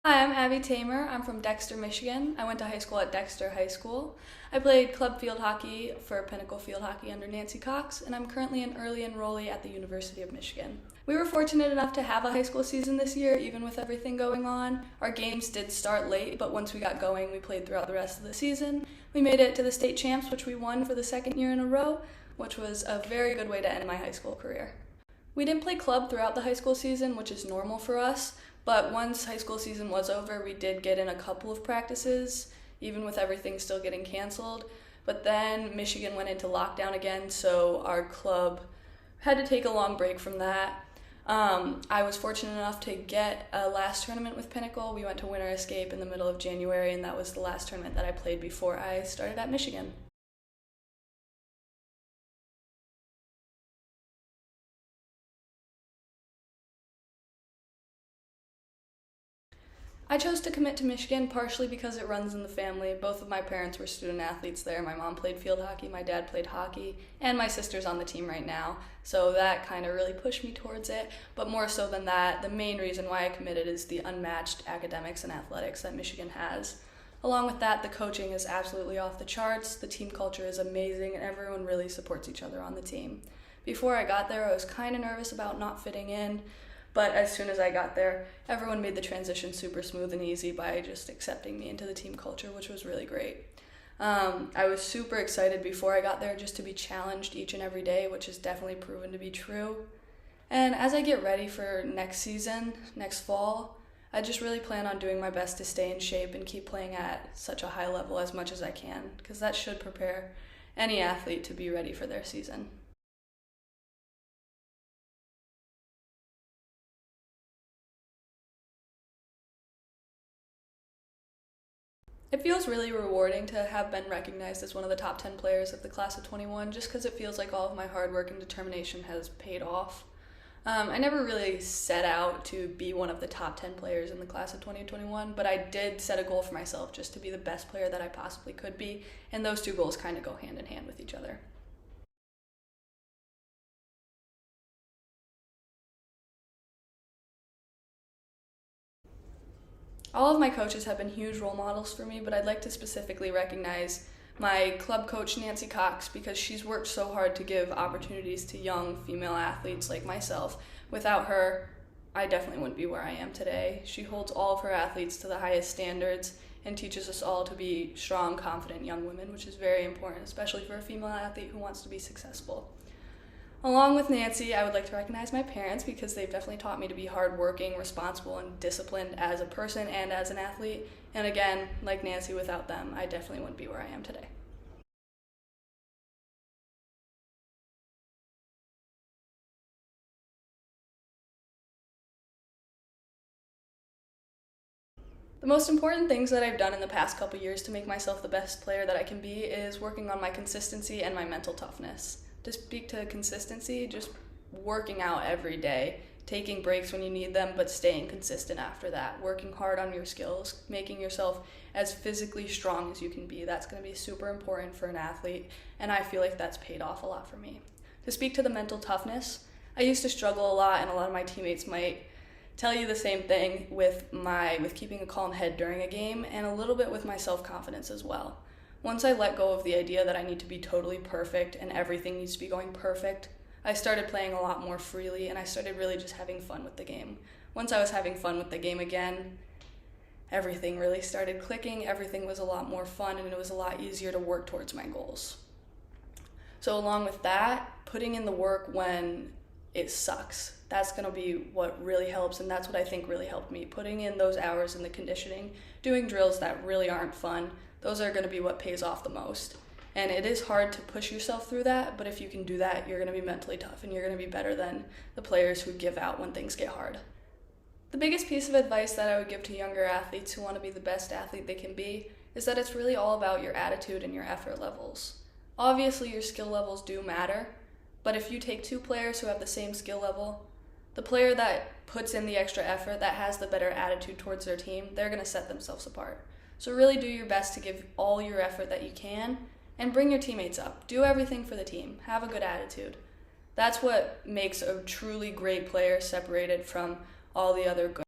Hi, I'm Abby Tamer. I'm from Dexter, Michigan. I went to high school at Dexter High School. I played club field hockey for Pinnacle Field Hockey under Nancy Cox, and I'm currently an early enrollee at the University of Michigan. We were fortunate enough to have a high school season this year, even with everything going on. Our games did start late, but once we got going, we played throughout the rest of the season. We made it to the state champs, which we won for the second year in a row, which was a very good way to end my high school career. We didn't play club throughout the high school season, which is normal for us, but once high school season was over, we did get in a couple of practices, even with everything still getting canceled. But then Michigan went into lockdown again, so our club had to take a long break from that. I was fortunate enough to get a last tournament with Pinnacle. We went to Winter Escape in the middle of January, and that was the last tournament that I played before I started at Michigan. I chose to commit to Michigan partially because it runs in the family. Both of my parents were student athletes there. My mom played field hockey, my dad played hockey, and my sister's on the team right now. So that kind of really pushed me towards it. But more so than that, the main reason why I committed is the unmatched academics and athletics that Michigan has. Along with that, the coaching is absolutely off the charts, the team culture is amazing, and everyone really supports each other on the team. Before I got there, I was kind of nervous about not fitting in, but as soon as I got there, everyone made the transition super smooth and easy by just accepting me into the team culture, which was really great. I was super excited before I got there just to be challenged each and every day, which has definitely proven to be true. And as I get ready for next season, next fall, I just really plan on doing my best to stay in shape and keep playing at such a high level as much as I can, because that should prepare any athlete to be ready for their season. It feels really rewarding to have been recognized as one of the top 10 players of the class of 21 just because it feels like all of my hard work and determination has paid off. I never really set out to be one of the top 10 players in the class of 2021, but I did set a goal for myself just to be the best player that I possibly could be, and those two goals kind of go hand in hand with each other. All of my coaches have been huge role models for me, but I'd like to specifically recognize my club coach, Nancy Cox, because she's worked so hard to give opportunities to young female athletes like myself. Without her, I definitely wouldn't be where I am today. She holds all of her athletes to the highest standards and teaches us all to be strong, confident young women, which is very important, especially for a female athlete who wants to be successful. Along with Nancy, I would like to recognize my parents because they've definitely taught me to be hardworking, responsible, and disciplined as a person and as an athlete. And again, like Nancy, without them, I definitely wouldn't be where I am today. The most important things that I've done in the past couple years to make myself the best player that I can be is working on my consistency and my mental toughness. To speak to consistency, just working out every day, taking breaks when you need them, but staying consistent after that, working hard on your skills, making yourself as physically strong as you can be. That's going to be super important for an athlete, and I feel like that's paid off a lot for me. To speak to the mental toughness, I used to struggle a lot, and a lot of my teammates might tell you the same thing with keeping a calm head during a game, and a little bit with my self-confidence as well. Once I let go of the idea that I need to be totally perfect and everything needs to be going perfect, I started playing a lot more freely and I started really just having fun with the game. Once I was having fun with the game again, everything really started clicking, everything was a lot more fun, and it was a lot easier to work towards my goals. So along with that, putting in the work when it sucks, that's going to be what really helps, and that's what I think really helped me. Putting in those hours in the conditioning, doing drills that really aren't fun, those are going to be what pays off the most. And it is hard to push yourself through that, but if you can do that, you're going to be mentally tough and you're going to be better than the players who give out when things get hard. The biggest piece of advice that I would give to younger athletes who want to be the best athlete they can be is that it's really all about your attitude and your effort levels. Obviously, your skill levels do matter, but if you take two players who have the same skill level, the player that puts in the extra effort, that has the better attitude towards their team, they're going to set themselves apart. So really do your best to give all your effort that you can and bring your teammates up. Do everything for the team. Have a good attitude. That's what makes a truly great player separated from all the other good